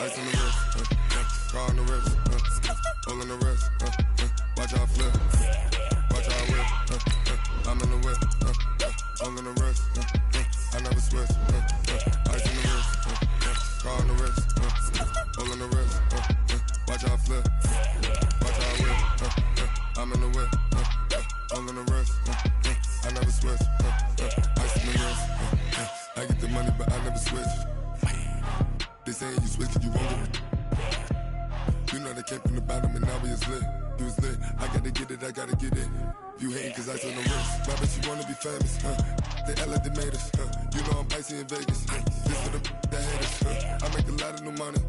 Ice on the wrist, car on the wrist, hole in the wrist, watch out flip, watch out whip, I'm in the whip, hole in the wrist, I never switch, ice on the wrist, car on the wrist, hole in the wrist, watch out flip, watch out whip, I'm in the whip, hole in the wrist, I never switch, ice on the wrist, I get the money but I never switch. They saying you switch, you won't get it. You know they came from the bottom and now we is lit. You was lit, I gotta get it, I gotta get it. You hating cause ice on the wrist. Rappers, you wanna be famous, They act like they made us, You know I'm icy in Vegas, This for the that hate us, I make a lot of new money,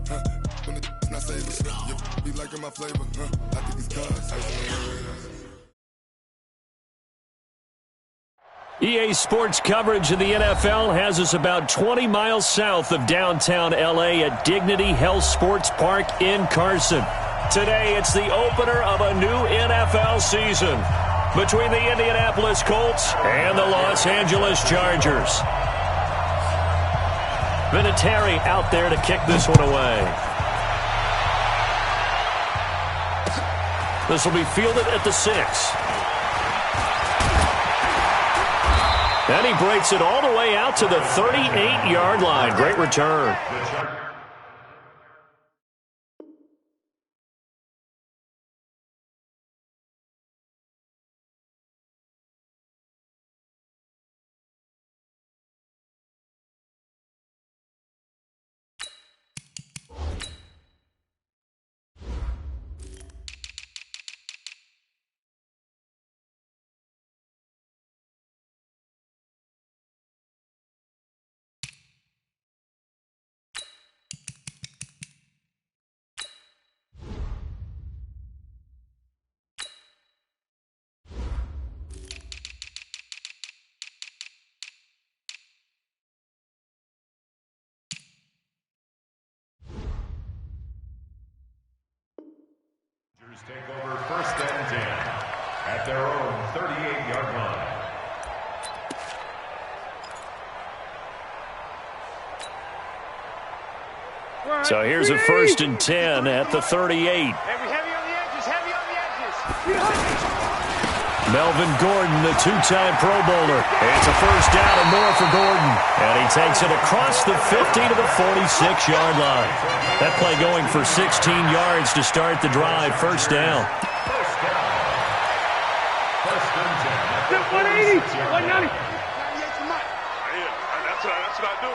When the not save us, You be liking my flavor, I think it's cause ice on the wrist. EA Sports coverage of the NFL has us about 20 miles south of downtown L.A. at Dignity Health Sports Park in Carson. Today, it's the opener of a new NFL season between the Indianapolis Colts and the Los Angeles Chargers. Vinatieri out there to kick this one away. This will be fielded at the 6. And he breaks it all the way out to the 38-yard line. Great return. Take over first and 10 at their own 38-yard line. So here's a first and 10 at the 38. Heavy on the edges, heavy on the edges. Melvin Gordon, the two-time Pro Bowler. It's a first down and more for Gordon. And he takes it across the 50 to the 46-yard line. That play going for 16 yards to start the drive. First down. First and 10. 180, 190. That's what I do.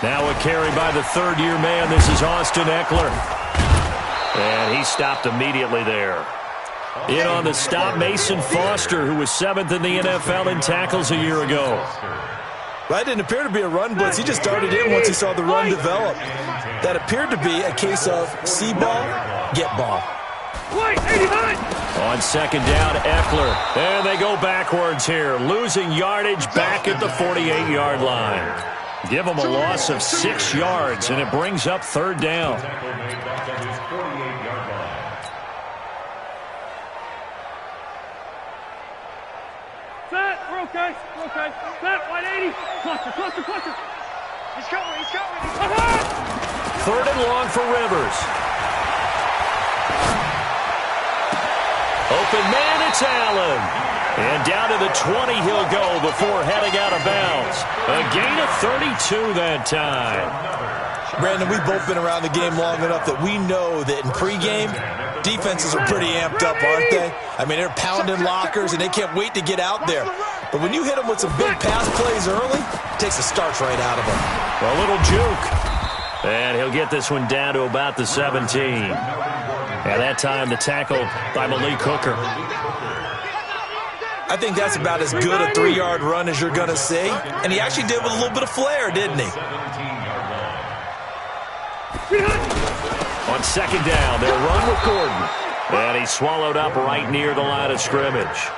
Now a carry by the third-year man. This is Austin Eckler. And he stopped immediately there. In on the stop, Mason Foster, who was 7th in the NFL in tackles a year ago. That didn't appear to be a run blitz. He just darted in once he saw the run develop. That appeared to be a case of see ball, get ball. On second down, Eckler. And they go backwards here, losing yardage back at the 48-yard line. Give them a loss of 6 yards, and it brings up third down. Set, we're okay, Set, 180. Cluster. He's coming. Third and long for Rivers. Open man, it's Allen. And down to the 20 he'll go before heading out of bounds. A gain of 32 that time. Brandon, we've both been around the game long enough that we know that in pregame, defenses are pretty amped up, aren't they? I mean, they're pounding lockers, and they can't wait to get out there. But when you hit them with some big pass plays early, it takes the starch right out of them. A little juke. And he'll get this one down to about the 17. And that time, the tackle by Malik Hooker. I think that's about as good a 3-yard run as you're going to see. And he actually did with a little bit of flair, didn't he? On second down, they'll run with Gordon. And he's swallowed up right near the line of scrimmage.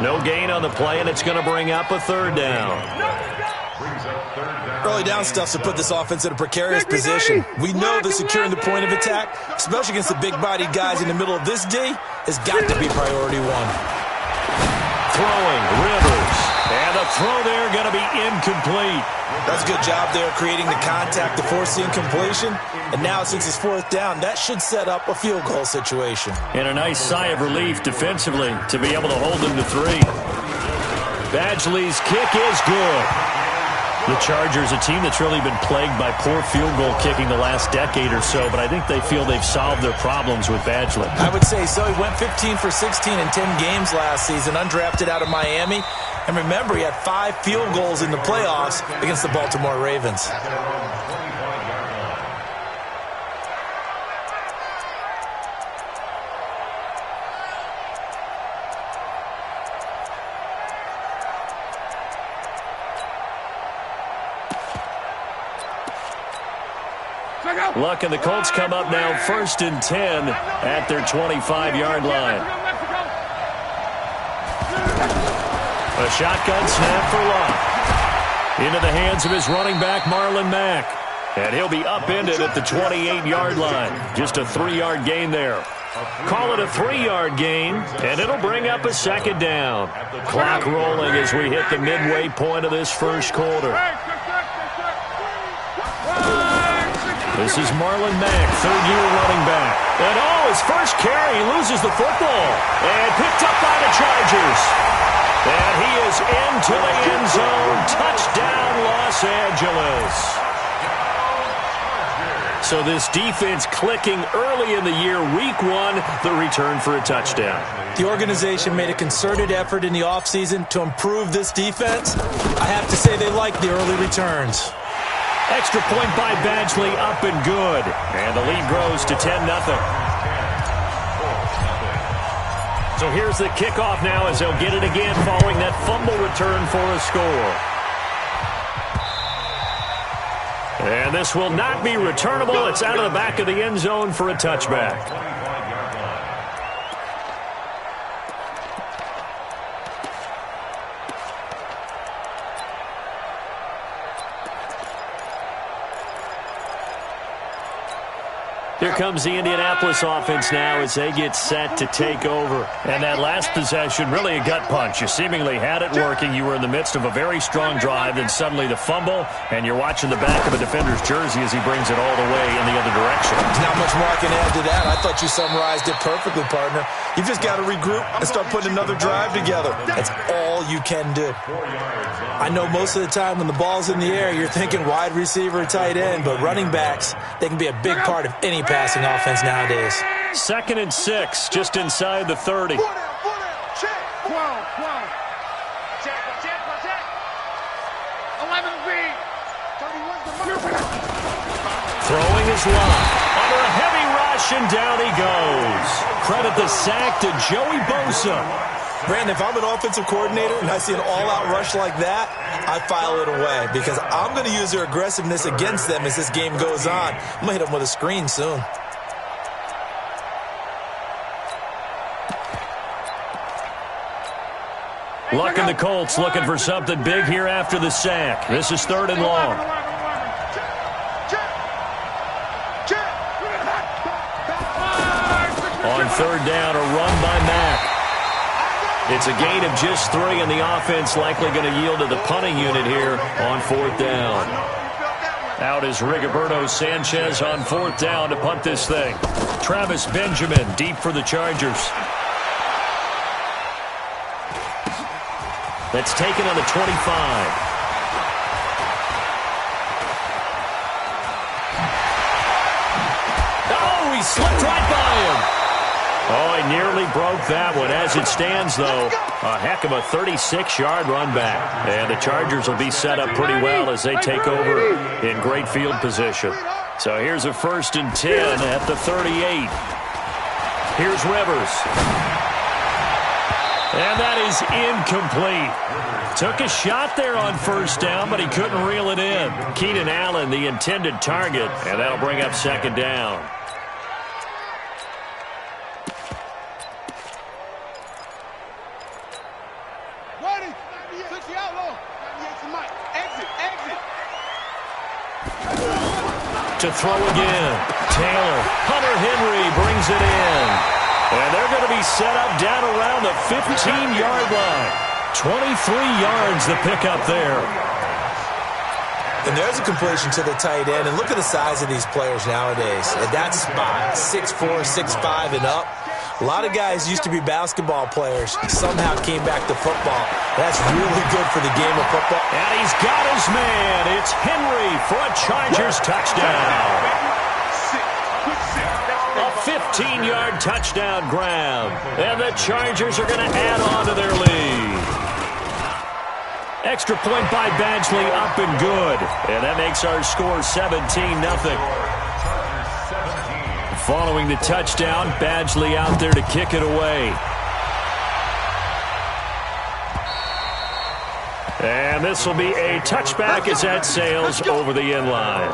No gain on the play, and it's going to bring up a third down. Early down stuff's to put this offense in a precarious position. We know that securing the point of attack, especially against the big-bodied guys in the middle of this D, has got to be priority one. Throwing, Rivers. And the throw there going to be incomplete. That's a good job there creating the contact to force the incompletion. And now since it's fourth down, that should set up a field goal situation. And a nice sigh of relief defensively to be able to hold them to 3. Badgley's kick is good. The Chargers, a team that's really been plagued by poor field goal kicking the last decade or so, but I think they feel they've solved their problems with Badgley. I would say so. He went 15 for 16 in 10 games last season, undrafted out of Miami. And remember, he had 5 field goals in the playoffs against the Baltimore Ravens. Luck and the Colts come up now 1st and 10 at their 25-yard line. A shotgun snap for Luck. Into the hands of his running back, Marlon Mack. And he'll be upended at the 28-yard line. Just a 3-yard gain there. Call it a 3-yard gain, and it'll bring up a 2nd down. Clock rolling as we hit the midway point of this first quarter. This is Marlon Mack, 3rd-year running back. And his first carry, he loses the football. And picked up by the Chargers. And he is into the end zone. Touchdown, Los Angeles. So this defense clicking early in the year, week 1, the return for a touchdown. The organization made a concerted effort in the offseason to improve this defense. I have to say they like the early returns. Extra point by Badgley, up and good. And the lead grows to 10-0. So here's the kickoff now as they'll get it again following that fumble return for a score. And this will not be returnable. It's out of the back of the end zone for a touchback. Here comes the Indianapolis offense now as they get set to take over. And that last possession, really a gut punch. You seemingly had it working. You were in the midst of a very strong drive, then suddenly the fumble, and you're watching the back of a defender's jersey as he brings it all the way in the other direction. There's not much more I can add to that. I thought you summarized it perfectly, partner. You've just got to regroup and start putting another drive together. That's all you can do. I know most of the time when the ball's in the air, you're thinking wide receiver, tight end, but running backs, they can be a big part of any passing offense nowadays. 2nd and 6, just inside the 30. Throwing his line. Under a heavy rush, and down he goes. Credit the sack to Joey Bosa. Brandon, if I'm an offensive coordinator and I see an all-out rush like that, I file it away because I'm going to use their aggressiveness against them as this game goes on. I'm going to hit them with a screen soon. Luck and the Colts looking for something big here after the sack. This is 3rd and long. On 3rd down, a run by Mack. It's a gain of just 3, and the offense likely going to yield to the punting unit here on 4th down. Out is Rigoberto Sanchez on 4th down to punt this thing. Travis Benjamin deep for the Chargers. That's taken on the 25. Oh, he slipped right by him. Oh, he nearly broke that one. As it stands, though, a heck of a 36-yard run back. And the Chargers will be set up pretty well as they take over in great field position. So here's a 1st and 10 at the 38. Here's Rivers. And that is incomplete. Took a shot there on 1st down, but he couldn't reel it in. Keenan Allen, the intended target, and that'll bring up 2nd down. To throw again. Taylor. Hunter Henry brings it in. And they're going to be set up down around the 15-yard line. 23 yards the pickup there. And there's a completion to the tight end. And look at the size of these players nowadays. At that spot, 6'4", 6'5", and up. A lot of guys used to be basketball players, somehow came back to football. That's really good for the game of football. And he's got his man. It's Henry for a Chargers touchdown. A 15-yard touchdown grab. And the Chargers are going to add on to their lead. Extra point by Badgley, up and good. And that makes our score 17-0. Following the touchdown, Badgley out there to kick it away. And this will be a touchback as that sails over the end line.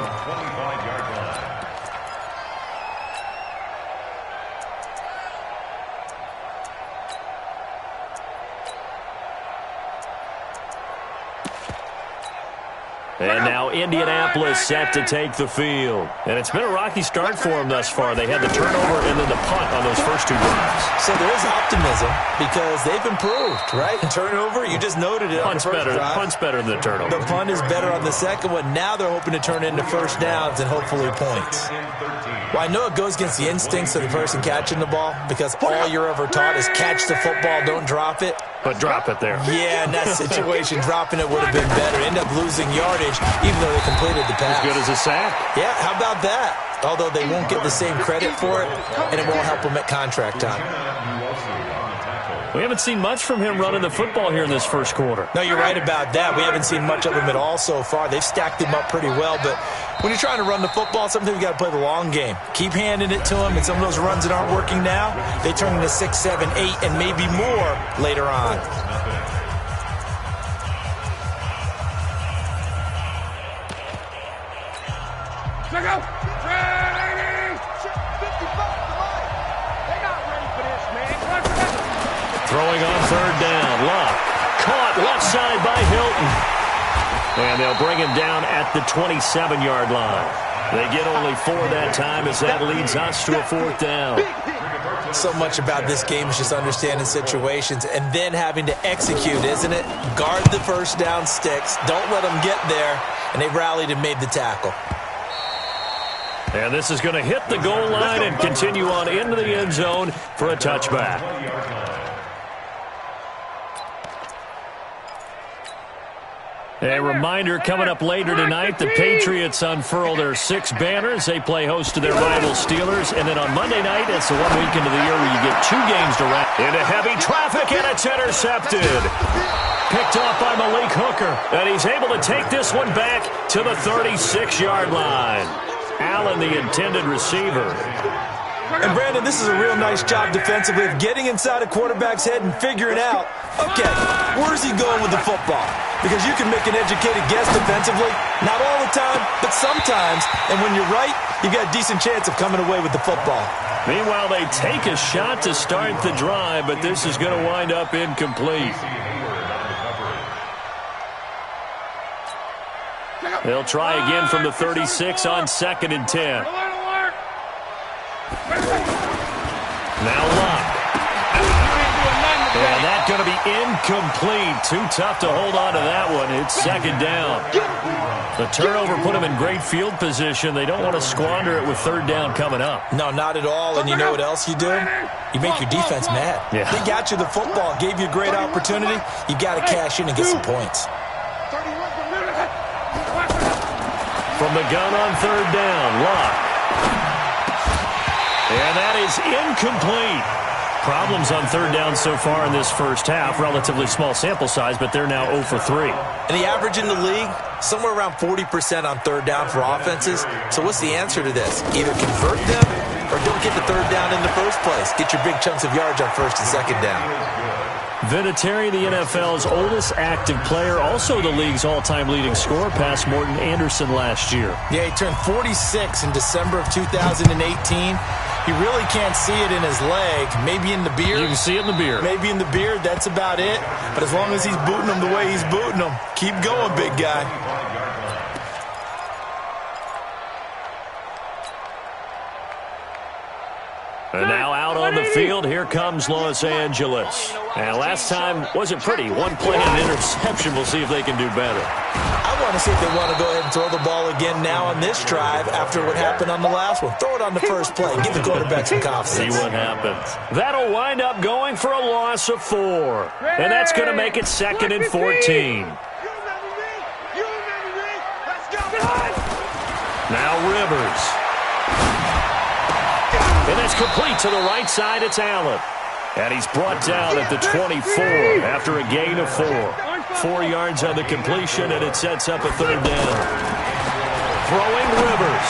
And now Indianapolis set to take the field. And it's been a rocky start for them thus far. They had the turnover and then the punt on those first two drives. So there is optimism because they've improved, right? Turnover, you just noted it. Punt's better than the turnover. The punt is better on the second one. Now they're hoping to turn it into first downs and hopefully points. Well, I know it goes against the instincts of the person catching the ball because all you're ever taught is catch the football, don't drop it. But drop it there. Yeah, in that situation, dropping it would have been better. End up losing yardage, even though they completed the pass. As good as a sack. Yeah, how about that? Although they won't get the same credit for it, and it won't help them at contract time. We haven't seen much from him running the football here in this first quarter. No, you're right about that. We haven't seen much of him at all so far. They've stacked him up pretty well, but when you're trying to run the football, sometimes you got to play the long game. Keep handing it to him, and some of those runs that aren't working now, they turn into 6, 7, 8, and maybe more later on. Check out. Ready. 55 to line. They're not ready for this, man. Throwing on third down. Locke caught left side by Hilton. And they'll bring him down at the 27-yard line. They get only 4 that time as that leads us to a fourth down. So much about this game is just understanding situations and then having to execute, isn't it? Guard the first down sticks. Don't let them get there. And they rallied and made the tackle. And this is going to hit the goal line and continue on into the end zone for a touchback. A reminder coming up later tonight, the Patriots unfurl their 6 banners. They play host to their rival Steelers. And then on Monday night, it's the 1 weekend of the year where you get 2 games to wrap. Into heavy traffic, and it's intercepted. Picked off by Malik Hooker. And he's able to take this one back to the 36-yard line. Allen, the intended receiver. And, Brandon, this is a real nice job defensively of getting inside a quarterback's head and figuring out, okay, where's he going with the football? Because you can make an educated guess defensively. Not all the time, but sometimes. And when you're right, you've got a decent chance of coming away with the football. Meanwhile, they take a shot to start the drive, but this is going to wind up incomplete. They'll try again from the 36 on 2nd and 10. Now Locke. And that's going to be incomplete. Too tough to hold on to that one. It's 2nd down. The turnover put them in great field position. They don't want to squander it with 3rd down coming up. No, not at all. And you know what else you do? You make your defense mad. Yeah. They got you the football, gave you a great opportunity. You got to cash in and get some points. From the gun on 3rd down, Locke. And that is incomplete. Problems on 3rd down so far in this first half. Relatively small sample size, but they're now 0 for 3. And the average in the league, somewhere around 40% on 3rd down for offenses. So what's the answer to this? Either convert them or don't get the 3rd down in the first place. Get your big chunks of yards on 1st and 2nd down. Vinatieri, the NFL's oldest active player, also the league's all-time leading scorer, past Morton Anderson last year. Yeah, he turned 46 in December of 2018. He really can't see it in his leg. Maybe in the beard. You can see it in the beard. Maybe in the beard. That's about it. But as long as he's booting them the way he's booting them, keep going, big guy. And now out on the field, here comes Los Angeles. And last time wasn't pretty. One play and an interception. We'll see if they can do better. I want to see if they want to go ahead and throw the ball again now on this drive after what happened on the last one. Throw it on the first play. Give the quarterback some confidence. See what happens. That'll wind up going for a loss of 4. And that's going to make it 2nd and 14. Now Rivers. And it's complete to the right side. It's Allen. And he's brought down at the 24 after a gain of 4. 4 yards on the completion, and it sets up a 3rd down. Throwing Rivers.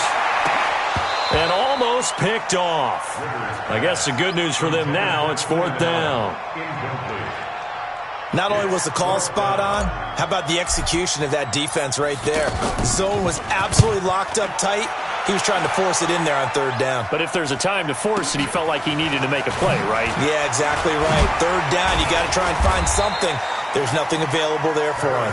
And almost picked off. I guess the good news for them now, it's 4th down. Not only was the call spot on, how about the execution of that defense right there? The zone was absolutely locked up tight. He was trying to force it in there on 3rd down. But if there's a time to force it, he felt like he needed to make a play, right? Yeah, exactly right. 3rd down, you got to try and find something. There's nothing available there for him.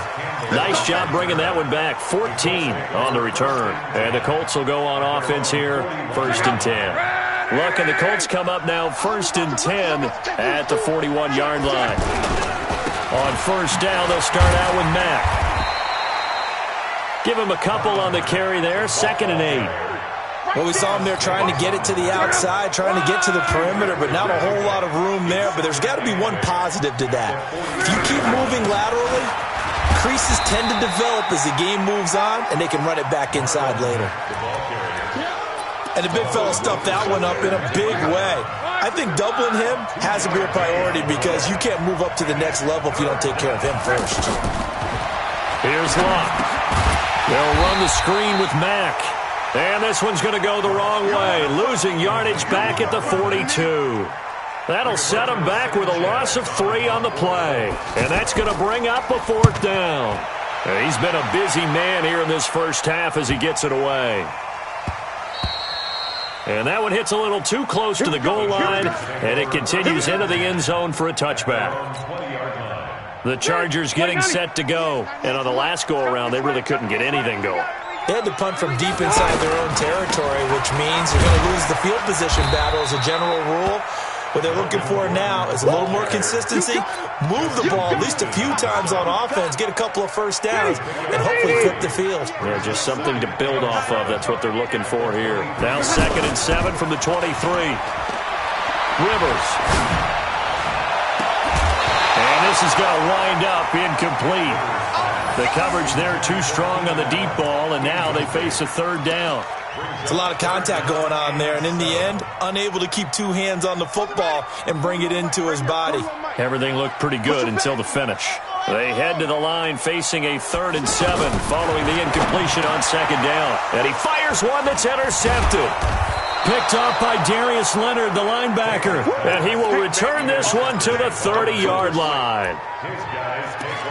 Nice job bringing that one back. 14 on the return. And the Colts will go on offense here, 1st and 10. Look, and the Colts come up now 1st and 10 at the 41-yard line. On 1st down, they'll start out with Mack. Give him a couple on the carry there, 2nd and 8. Well, we saw him there trying to get it to the outside, trying to get to the perimeter, but not a whole lot of room there. But there's got to be one positive to that. If you keep moving laterally, creases tend to develop as the game moves on, and they can run it back inside later. And the big fella stuffed that one up in a big way. I think doubling him has to be a priority because you can't move up to the next level if you don't take care of him first. Here's Locke. They'll run the screen with Mack. And this one's going to go the wrong way, losing yardage back at the 42. That'll set him back with a loss of 3 on the play. And that's going to bring up a 4th down. And he's been a busy man here in this first half as he gets it away. And that one hits a little too close to the goal line, and it continues into the end zone for a touchback. The Chargers getting set to go. And on the last go-around, they really couldn't get anything going. They had to punt from deep inside their own territory, which means you're going to lose the field position battle as a general rule. What they're looking for now is a little more consistency, move the ball at least a few times on offense, get a couple of 1st downs, and hopefully flip the field. Yeah, just something to build off of. That's what they're looking for here. Now 2nd and 7 from the 23. Rivers. And this is going to wind up incomplete. The coverage there too strong on the deep ball, and now they face a 3rd down. It's a lot of contact going on there, and in the end, unable to keep 2 hands on the football and bring it into his body. Everything looked pretty good until the finish. They head to the line facing a 3rd and 7 following the incompletion on 2nd down. And he fires one that's intercepted. Picked off by Darius Leonard, the linebacker. And he will return this one to the 30-yard line.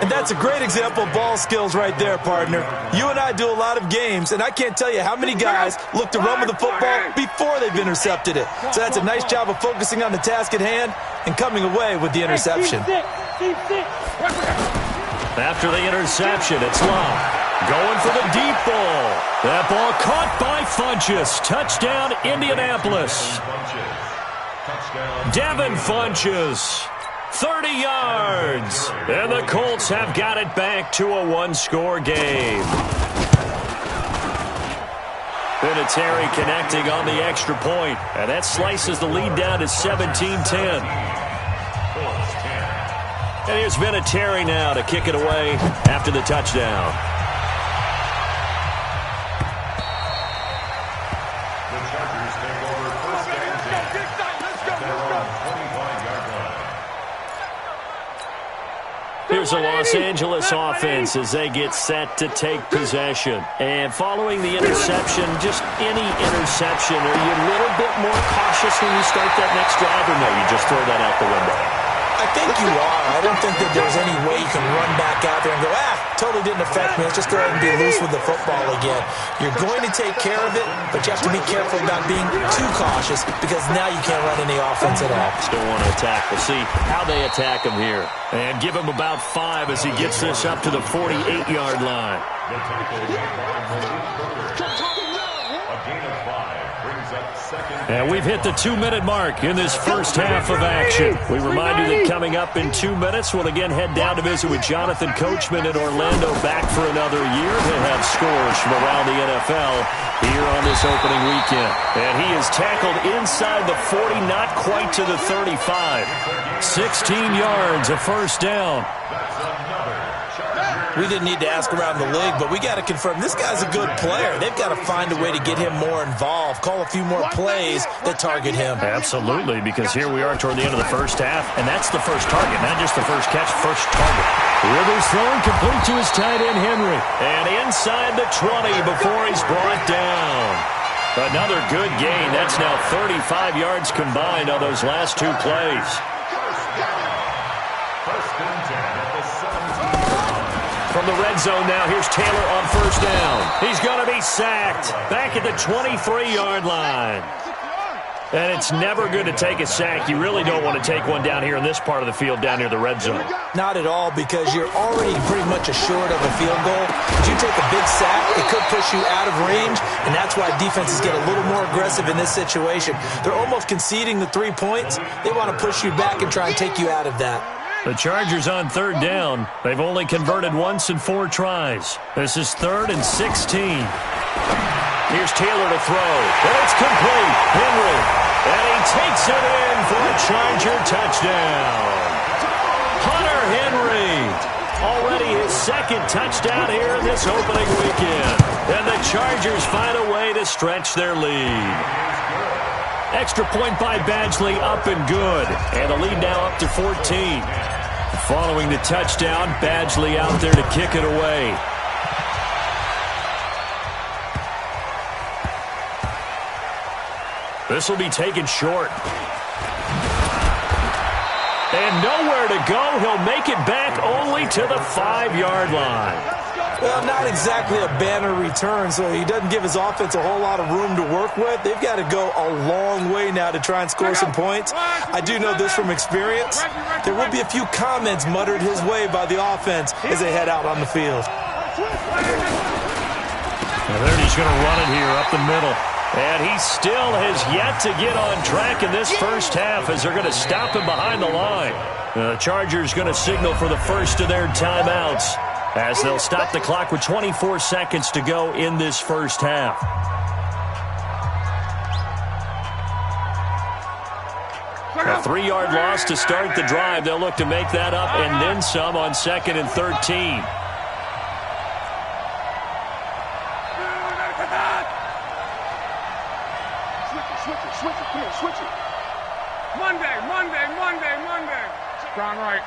And that's a great example of ball skills right there, partner. You and I do a lot of games, and I can't tell you how many guys look to run with the football before they've intercepted it. So that's a nice job of focusing on the task at hand and coming away with the interception. After the interception, it's Locke. Going for the deep ball. That ball caught by Funchess. Touchdown, Indianapolis. Devin Funchess. 30 yards. And the Colts have got it back to a 1-score game. Vinatieri connecting on the extra point. And that slices the lead down to 17-10. And here's Vinatieri now to kick it away after the touchdown. Here's a Los Angeles offense as they get set to take possession. And following the interception, just any interception, are you a little bit more cautious when you start that next drive, or no, you just throw that out the window? I think you are. I don't think that there's any way you can run back out there and go, totally didn't affect me. Let's just go ahead and be loose with the football again. You're going to take care of it, but you have to be careful about being too cautious because now you can't run any offense at all. Still want to attack. We'll see how they attack him here. And give him about 5 as he gets this up to the 48-yard line. A gain of 5 brings up And we've hit the 2-minute mark in this first half of action. We remind you that coming up in 2 minutes, we'll again head down to visit with Jonathan Coachman in Orlando, back for another year. He'll have scores from around the NFL here on this opening weekend. And he is tackled inside the 40, not quite to the 35. 16 yards, a first down. We didn't need to ask around the league, but we got to confirm this guy's a good player. They've got to find a way to get him more involved, call a few more plays that target him. Absolutely, because here we are toward the end of the first half, and that's the first target, not just the first catch, first target. Rivers throwing complete to his tight end, Henry. And inside the 20 before he's brought down. Another good gain. That's now 35 yards combined on those last two plays. From the red zone now, here's Taylor on first down. He's going to be sacked back at the 23-yard line. And it's never good to take a sack. You really don't want to take one down here in this part of the field, down near the red zone. Not at all, because you're already pretty much assured of a field goal. If you take a big sack, it could push you out of range, and that's why defenses get a little more aggressive in this situation. They're almost conceding the 3 points. They want to push you back and try and take you out of that. The Chargers on third down. They've only converted once in 4 tries. This is 3rd and 16. Here's Taylor to throw. And it's complete. Henry. And he takes it in for a Charger touchdown. Hunter Henry. Already his 2nd touchdown here in this opening weekend. And the Chargers find a way to stretch their lead. Extra point by Badgley, up and good. And the lead now up to 14. Following the touchdown, Badgley out there to kick it away. This will be taken short. And nowhere to go. He'll make it back only to the 5-yard line. Well, not exactly a banner return, so he doesn't give his offense a whole lot of room to work with. They've got to go a long way now to try and score some points. I do know this from experience. There will be a few comments muttered his way by the offense as they head out on the field. Now there he's going to run it here up the middle. And he still has yet to get on track in this first half as they're going to stop him behind the line. The Chargers going to signal for the first of their timeouts, as they'll stop the clock with 24 seconds to go in this first half. A 3-yard loss to start the drive. They'll look to make that up and then some on 2nd and 13. Switch it. Come on, switch it. Monday. Strong right.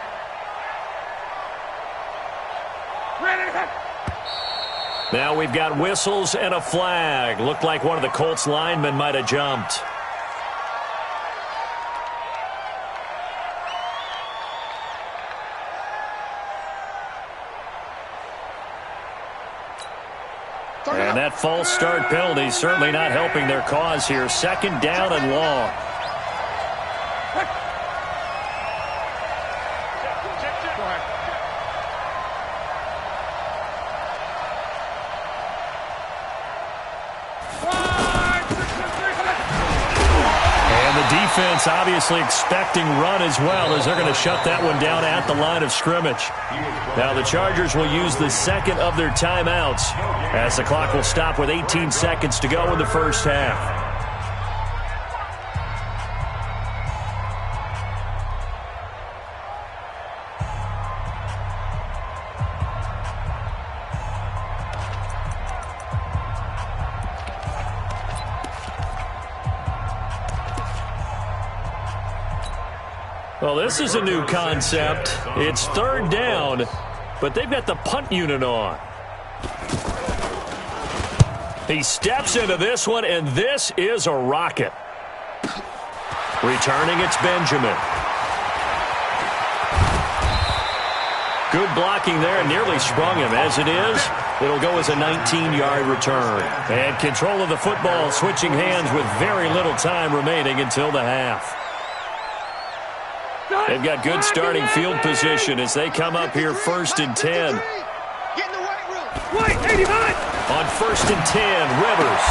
Now we've got whistles and a flag. Looked like one of the Colts linemen might have jumped. And that false start penalty is certainly not helping their cause here. 2nd down and long. Defense obviously expecting run as well, as they're going to shut that one down at the line of scrimmage. Now the Chargers will use the 2nd of their timeouts as the clock will stop with 18 seconds to go in the first half. Well, this is a new concept. It's 3rd down, but they've got the punt unit on. He steps into this one, and this is a rocket. Returning, it's Benjamin. Good blocking there, and nearly sprung him. As it is, it'll go as a 19-yard return. And control of the football, switching hands with very little time remaining until the half. They've got good starting field position as they come up here 1st and 10. Get in the right room. Wait, 85. On 1st and 10, Rivers.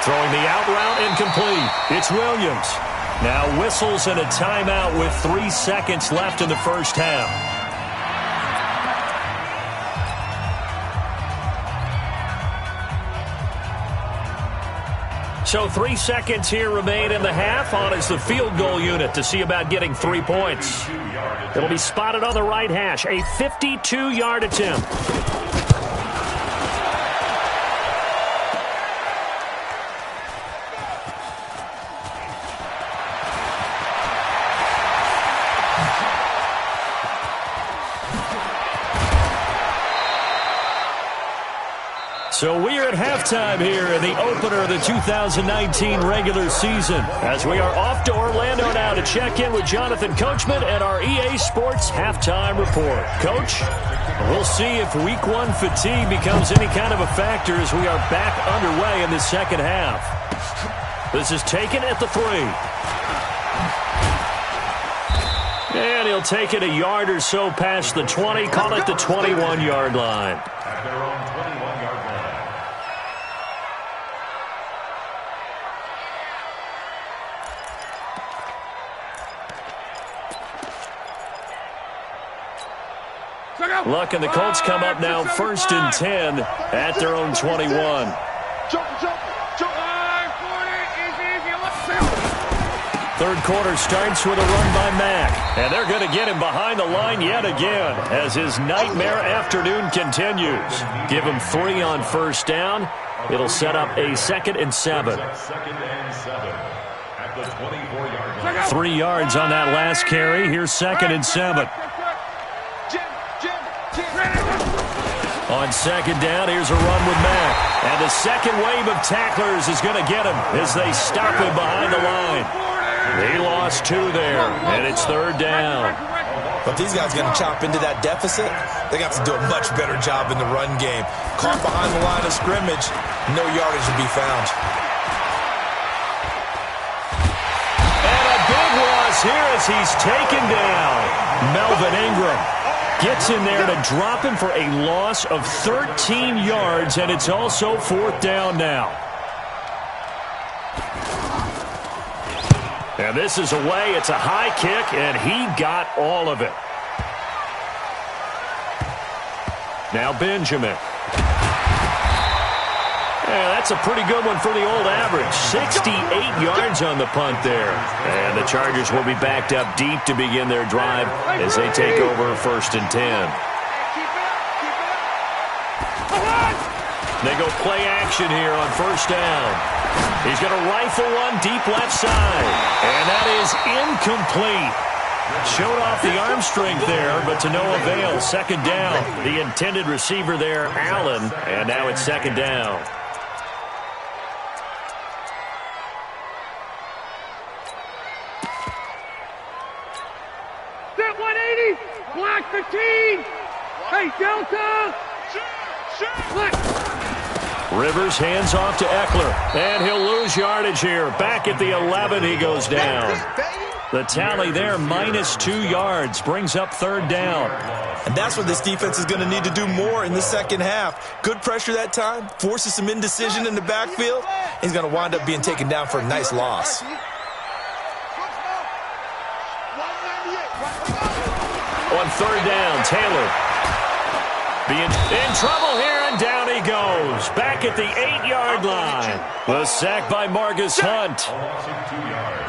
Throwing the out route incomplete. It's Williams. Now whistles and a timeout with 3 seconds left in the first half. So 3 seconds here remain in the half. On is the field goal unit to see about getting 3 points. It'll be spotted on the right hash. A 52-yard attempt. So we are at halftime here in the opener of the 2019 regular season, as we are off to Orlando now to check in with Jonathan Coachman and our EA Sports halftime report. Coach, we'll see if week one fatigue becomes any kind of a factor as we are back underway in the second half. This is taken at the 3. And he'll take it a yard or so past the 20, call it the 21-yard line. At their own 21-yard line. Luck and the Colts come up now 1st and 10 at their own 21. Third quarter starts with a run by Mack. And they're going to get him behind the line yet again as his nightmare afternoon continues. Give him 3 on first down. It'll set up a 2nd and 7. 2nd and 7 at the 24-yard line. 3 yards on that last carry. Here's 2nd and 7. On 2nd down, here's a run with Mack. And the second wave of tacklers is going to get him as they stop him behind the line. He lost 2 there, and it's 3rd down. But these guys going to chop into that deficit, they got to do a much better job in the run game. Caught behind the line of scrimmage, no yardage to be found. And a big loss here as he's taken down. Melvin Ingram gets in there to drop him for a loss of 13 yards, and it's also 4th down now. And this is away. It's a high kick, and he got all of it. Now Benjamin. Yeah, that's a pretty good one for the old average. 68 yards on the punt there. And the Chargers will be backed up deep to begin their drive as they take over 1st and 10. They go play action here on 1st down. He's going to rifle one deep left side. And that is incomplete. Showed off the arm strength there, but to no avail. 2nd down. The intended receiver there, Allen. And now it's 2nd down. Set 180. Black 15. Hey, Delta. Black. Rivers hands off to Eckler, and he'll lose yardage here. Back at the 11, he goes down. The tally there, -2 yards, brings up 3rd down. And that's what this defense is going to need to do more in the second half. Good pressure that time, forces some indecision in the backfield. He's going to wind up being taken down for a nice loss. On 3rd down, Taylor in trouble here, and down he goes. Back at the 8-yard line. The sack by Marcus Hunt.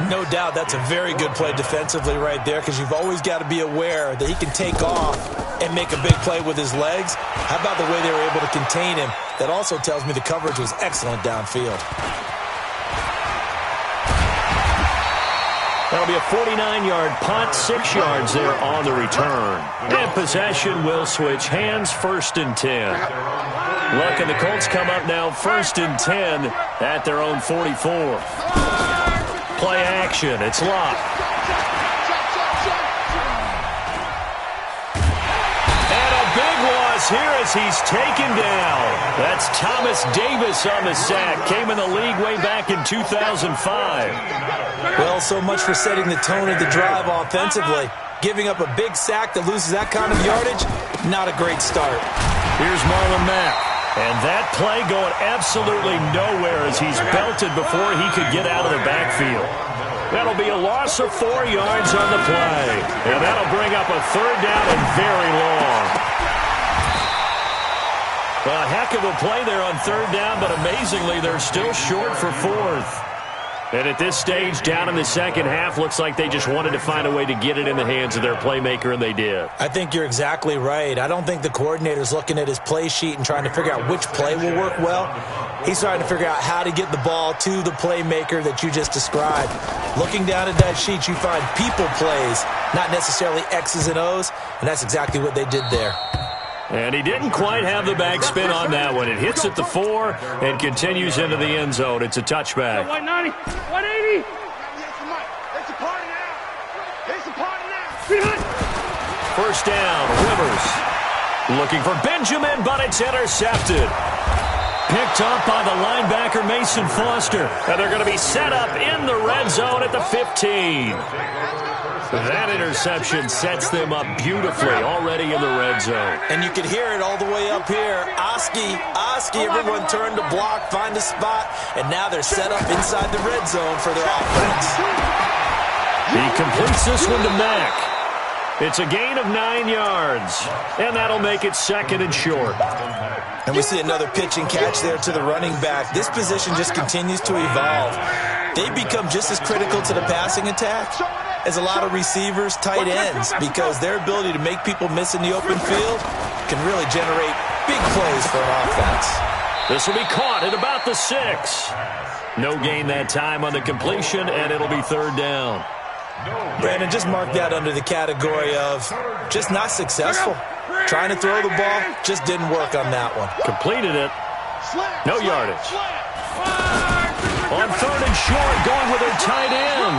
No doubt that's a very good play defensively right there, because you've always got to be aware that he can take off and make a big play with his legs. How about the way they were able to contain him? That also tells me the coverage was excellent downfield. That'll be a 49-yard punt, 6 yards there on the return. And possession will switch hands, 1st and 10. Luck and the Colts come up now 1st and 10 at their own 44. Play action, it's Locke. And a big loss here as he's taken down. That's Thomas Davis on the sack. Came in the league way back in 2005. Well, so much for setting the tone of the drive offensively. Giving up a big sack that loses that kind of yardage, not a great start. Here's Marlon Mack. And that play going absolutely nowhere as he's belted before he could get out of the backfield. That'll be a loss of 4 yards on the play. And that'll bring up a 3rd down and very long. A heck of a play there on 3rd down, but amazingly, they're still short for 4th. And at this stage, down in the second half, looks like they just wanted to find a way to get it in the hands of their playmaker, and they did. I think you're exactly right. I don't think the coordinator's looking at his play sheet and trying to figure out which play will work well. He's trying to figure out how to get the ball to the playmaker that you just described. Looking down at that sheet, you find people plays, not necessarily X's and O's, and that's exactly what they did there. And he didn't quite have the backspin on that one. It hits at the 4 and continues into the end zone. It's a touchback. 190, 180. It's a party now. It's a party now. First down, Rivers. Looking for Benjamin, but it's intercepted. Picked up by the linebacker, Mason Foster. And they're going to be set up in the red zone at the 15. That interception sets them up beautifully already in the red zone. And you can hear it all the way up here. Oski, everyone turned to block, find a spot, and now they're set up inside the red zone for their offense. He completes this one to Mack. It's a gain of 9 yards, and that'll make it 2nd and short. And we see another pitch and catch there to the running back. This position just continues to evolve. They become just as critical to the passing attack as a lot of receivers, tight ends, because their ability to make people miss in the open field can really generate big plays for an offense. This will be caught at about the 6. No gain that time on the completion, and it'll be 3rd down. Brandon, just mark that under the category of just not successful. Trying to throw the ball, just didn't work on that one. Completed it. No yardage. On 3rd and short, going with their tight end.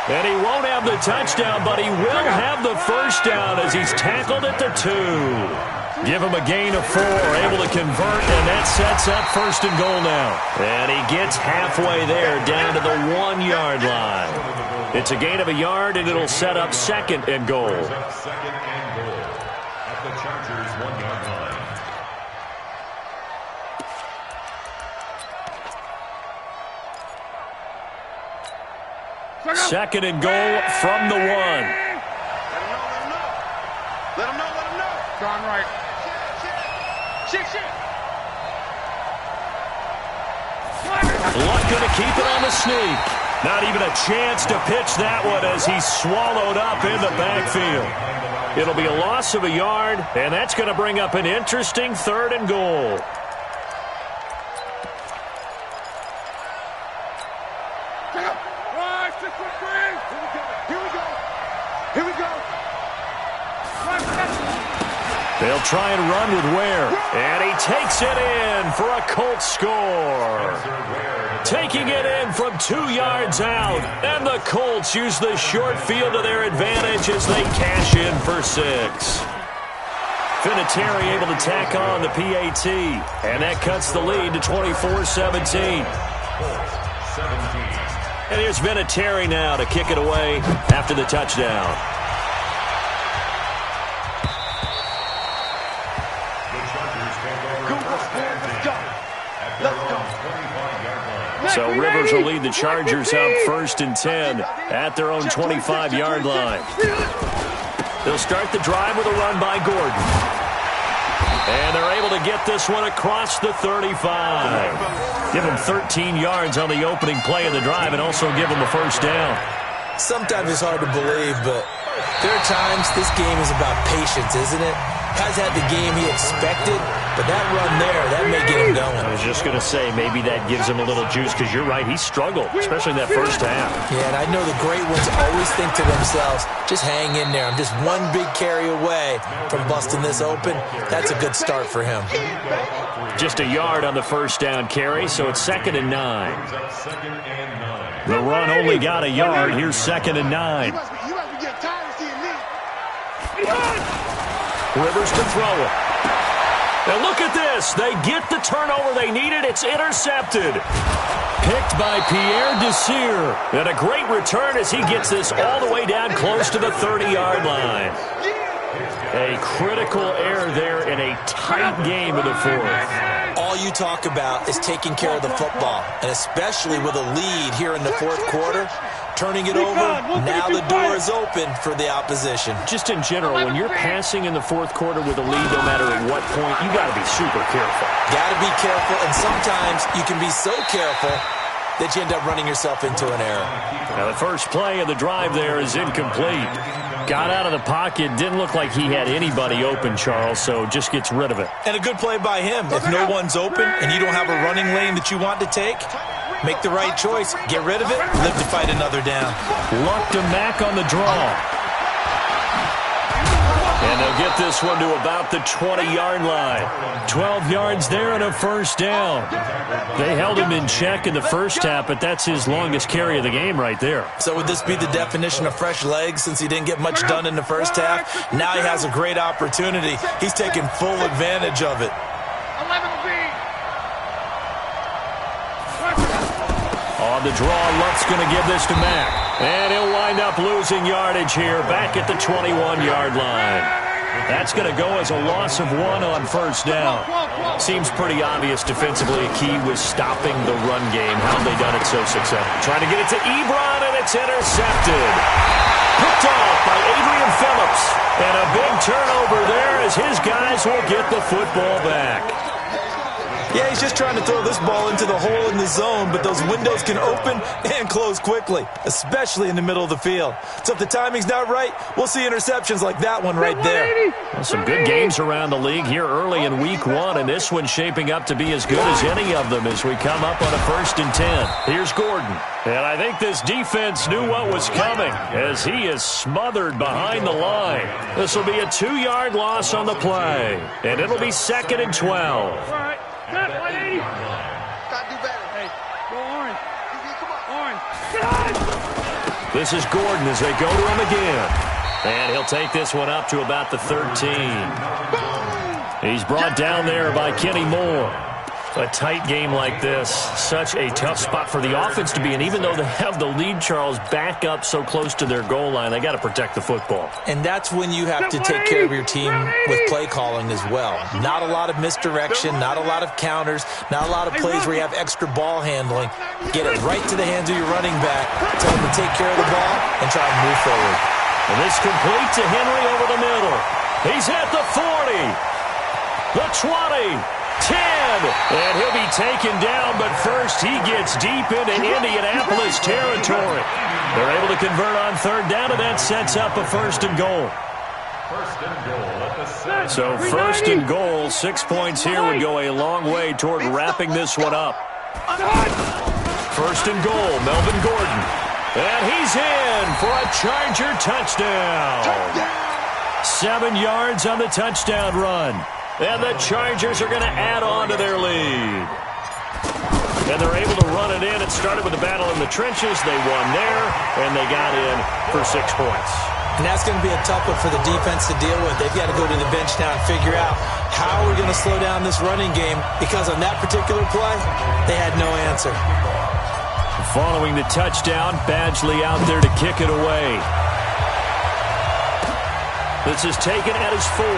And he won't have the touchdown, but he will have the first down as he's tackled at the 2. Give him a gain of 4, able to convert, and that sets up 1st and goal now. And he gets halfway there, down to the 1-yard line. It's a gain of a yard, and it'll set up 2nd and goal. 2nd and goal at the Chargers' 1-yard line. Second and goal from the 1. Let him know. Gone right. Shit. Luck going to keep it on the sneak. Not even a chance to pitch that one as he's swallowed up in the backfield. It'll be a loss of a yard, and that's going to bring up an interesting 3rd and goal. Here we go. They'll try and run with Ware. And he takes it in for a Colts score. Taking it in from 2 yards out. And the Colts use the short field to their advantage as they cash in for 6. Vinatieri able to tack on the PAT. And that cuts the lead to 24-17. And here's Vinatieri now to kick it away after the touchdown. So Rivers will lead the Chargers up 1st and 10 at their own 25-yard line. They'll start the drive with a run by Gordon. And they're able to get this one across the 35. Give them 13 yards on the opening play of the drive and also give them a first down. Sometimes it's hard to believe, but there are times this game is about patience, isn't it? Has had the game he expected, but that run there, that may get him going. I was just going to say, maybe that gives him a little juice, because you're right, he struggled, especially in that first half. Yeah, and I know the great ones always think to themselves, just hang in there. I'm just one big carry away from busting this open. That's a good start for him. Just a yard on the first down carry, so it's 2nd and 9. The run only got a yard. Here's 2nd and 9. Rivers to throw it. And look at this. They get the turnover they needed. It's intercepted. Picked by Pierre Desir. And a great return as he gets this all the way down close to the 30-yard line. A critical error there in a tight game in the fourth. All you talk about is taking care of the football, and especially with a lead here in the fourth quarter, turning it over, now the door is open for the opposition. Just in general, when you're passing in the fourth quarter with a lead, no matter at what point, you got to be super careful. Got to be careful, and sometimes you can be so careful that you end up running yourself into an error. Now, the first play of the drive there is incomplete. Got out of the pocket, didn't look like he had anybody open, Charles, so just gets rid of it. And a good play by him. If no one's open and you don't have a running lane that you want to take, make the right choice. Get rid of it, live to fight another down. Luck to Mack on the draw. And they'll get this one to about the 20-yard line. 12 yards there and a first down. They held him in check in the first half, but that's his longest carry of the game right there. So would this be the definition of fresh legs since he didn't get much done in the first half? Now he has a great opportunity. He's taking full advantage of it. On the draw, Luck's going to give this to Mack. And he'll wind up losing yardage here back at the 21-yard line. That's going to go as a loss of 1 on first down. Seems pretty obvious defensively a key was stopping the run game. How have they done it so successfully? Trying to get it to Ebron, and it's intercepted. Picked off by Adrian Phillips. And a big turnover there as his guys will get the football back. Yeah, he's just trying to throw this ball into the hole in the zone, but those windows can open and close quickly, especially in the middle of the field. So if the timing's not right, we'll see interceptions like that one right there. Well, some good games around the league here early in week 1, and this one's shaping up to be as good as any of them as we come up on a 1st and 10. Here's Gordon. And I think this defense knew what was coming as he is smothered behind the line. This will be a 2-yard loss on the play, and it'll be 2nd and 12. Got 180. Got to do better. Hey, go Orange. Come on, Orange. Get on. This is Gordon as they go to him again. And he'll take this one up to about the 13. He's brought down there by Kenny Moore. A tight game like this, such a tough spot for the offense to be in. Even though they have the lead, Charles, back up so close to their goal line, they got to protect the football. And that's when you have to take care of your team with play calling as well. Not a lot of misdirection, not a lot of counters, not a lot of plays where you have extra ball handling. Get it right to the hands of your running back, tell him to take care of the ball, and try and move forward. And this complete to Henry over the middle. He's at the 40, the 20, 10, and he'll be taken down, but first he gets deep into Indianapolis territory. They're able to convert on 3rd down, and that sets up a 1st and goal. So 1st and goal, 6 points here would go a long way toward wrapping this one up. 1st and goal, Melvin Gordon. And he's in for a Charger touchdown. 7 yards on the touchdown run. And the Chargers are going to add on to their lead. And they're able to run it in. It started with a battle in the trenches. They won there, and they got in for 6 points. And that's going to be a tough one for the defense to deal with. They've got to go to the bench now and figure out how we're going to slow down this running game, because on that particular play, they had no answer. Following the touchdown, Badgley out there to kick it away. This is taken at his 4.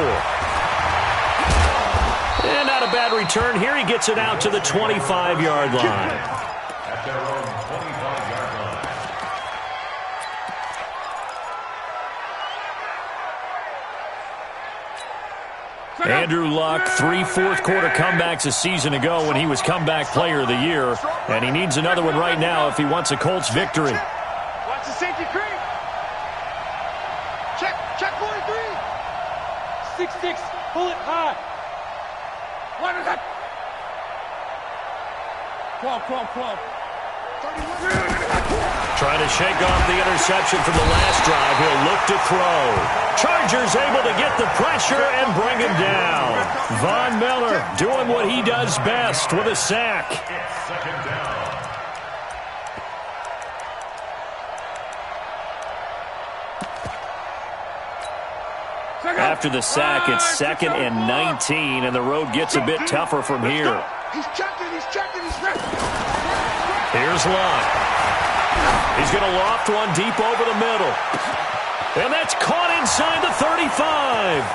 And not a bad return here. He gets it out to the 25-yard line. At their own 25-yard line. Andrew Luck, 3 fourth-quarter comebacks a season ago when he was comeback player of the year. And he needs another one right now if he wants a Colts victory. Watch the safety creep. Check 43. 6-6, pull it high. What is that? 12. Trying to shake off the interception from the last drive. He'll look to throw. Chargers able to get the pressure and bring him down. Von Miller doing what he does best with a sack. It's 2nd down. After the sack, it's 2nd and 19, and the road gets a bit tougher from here. He's checking, he's ready. Here's Luck. He's going to loft one deep over the middle. And that's caught inside the 35.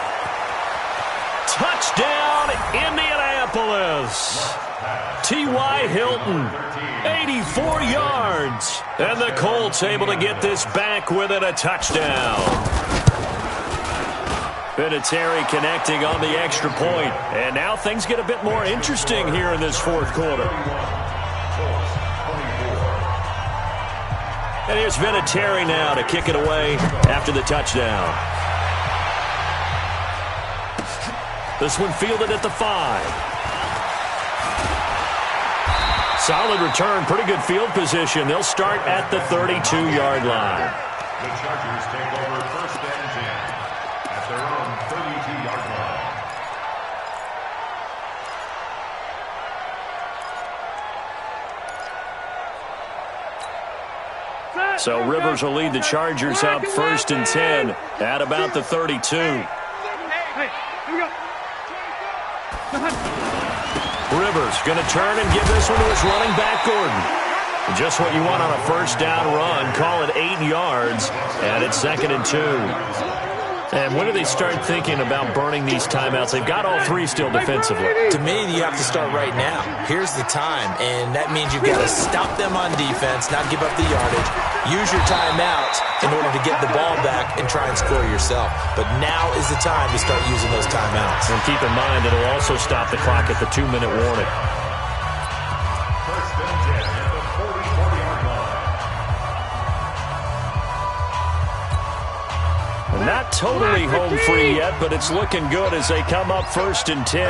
Touchdown, Indianapolis. T.Y. Hilton, 84 yards. And the Colts able to get this back within a touchdown. Vinatieri connecting on the extra point. And now things get a bit more interesting here in this fourth quarter. And here's Vinatieri now to kick it away after the touchdown. This one fielded at the 5. Solid return, pretty good field position. They'll start at the 32-yard line. The Chargers take over first and 10 at their own 32-yard line. So Rivers will lead the Chargers out first and 10 at about the 32. Hey, here we go. Rivers going to turn and give this one to his running back, Gordon. Just what you want on a first down run. Call it 8 yards, and it's 2nd and 2. And when do they start thinking about burning these timeouts? They've got all 3 still defensively. To me, you have to start right now. Here's the time, and that means you've got to stop them on defense, not give up the yardage. Use your timeouts in order to get the ball back and try and score yourself. But now is the time to start using those timeouts. And keep in mind, it'll also stop the clock at the 2-minute warning. First and 10 at the 44-yard line. Not totally home free yet, but it's looking good as they come up first and 10.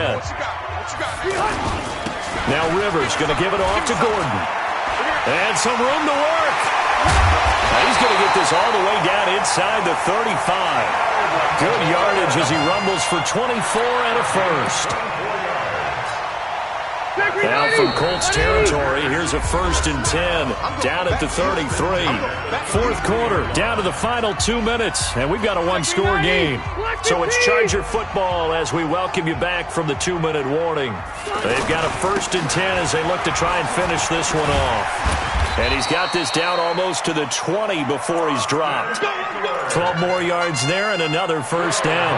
Now Rivers going to give it off to Gordon. And some room to work. Now he's going to get this all the way down inside the 35. Good yardage as he rumbles for 24 and a first. Now from Colts territory, here's a first and 10 down at the 33. Fourth quarter, down to the final 2 minutes, and we've got a one-score game. So it's Charger football as we welcome you back from the 2-minute warning. They've got a first and 10 as they look to try and finish this one off. And he's got this down almost to the 20 before he's dropped. 12 more yards there and another first down.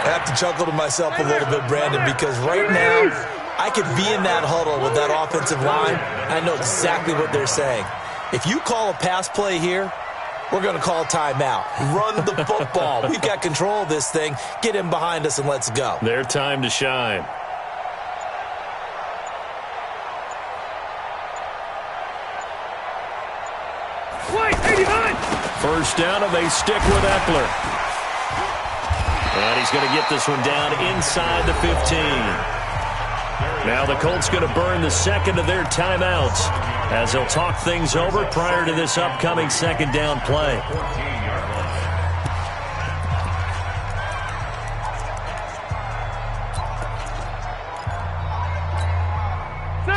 I have to chuckle to myself a little bit, Brandon, because right now I could be in that huddle with that offensive line. I know exactly what they're saying. If you call a pass play here, we're going to call a timeout. Run the football. We've got control of this thing. Get him behind us and let's go. Their time to shine. First down, and they stick with Eckler. And he's going to get this one down inside the 15. Now the Colts going to burn the second of their timeouts as they'll talk things over prior to this upcoming second down play.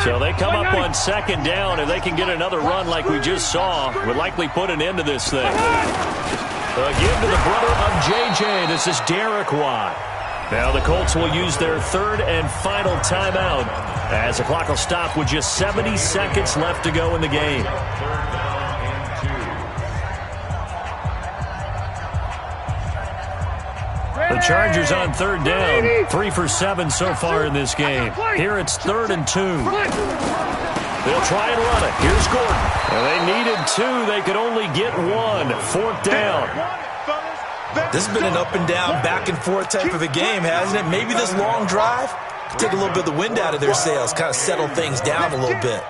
So they come up on second down, and they can get another run like we just saw. Would likely put an end to this thing. Again to the brother of J.J. This is Derek Watt. Now the Colts will use their third and final timeout as the clock will stop with just 70 seconds left to go in the game. The Chargers on third down, 3 for 7 so far in this game. Here it's 3rd and 2. They'll try and run it. Here's Gordon. And they needed 2. They could only get 1. 4th down. This has been an up and down, back and forth type of a game, hasn't it? Maybe this long drive take a little bit of the wind out of their sails, kind of settle things down a little bit.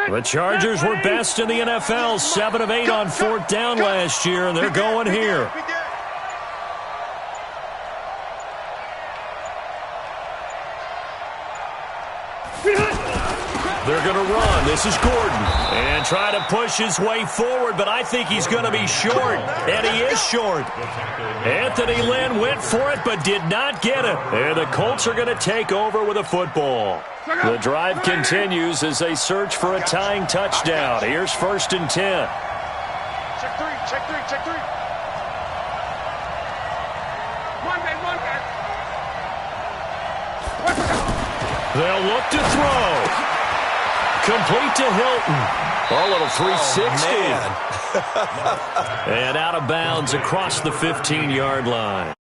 The Chargers were best in the NFL, 7 of 8 on 4th down last year, and they're going here. They're going to run. This is Gordon. And try to push his way forward, but I think he's going to be short. And he is short. Anthony Lynn went for it, but did not get it. And the Colts are going to take over with a football. The drive continues as they search for a tying touchdown. Here's 1st and 10. Check 3, check 3, check 3. They'll look to throw. Complete to Hilton. A little 360. Oh, And out of bounds across the 15-yard line.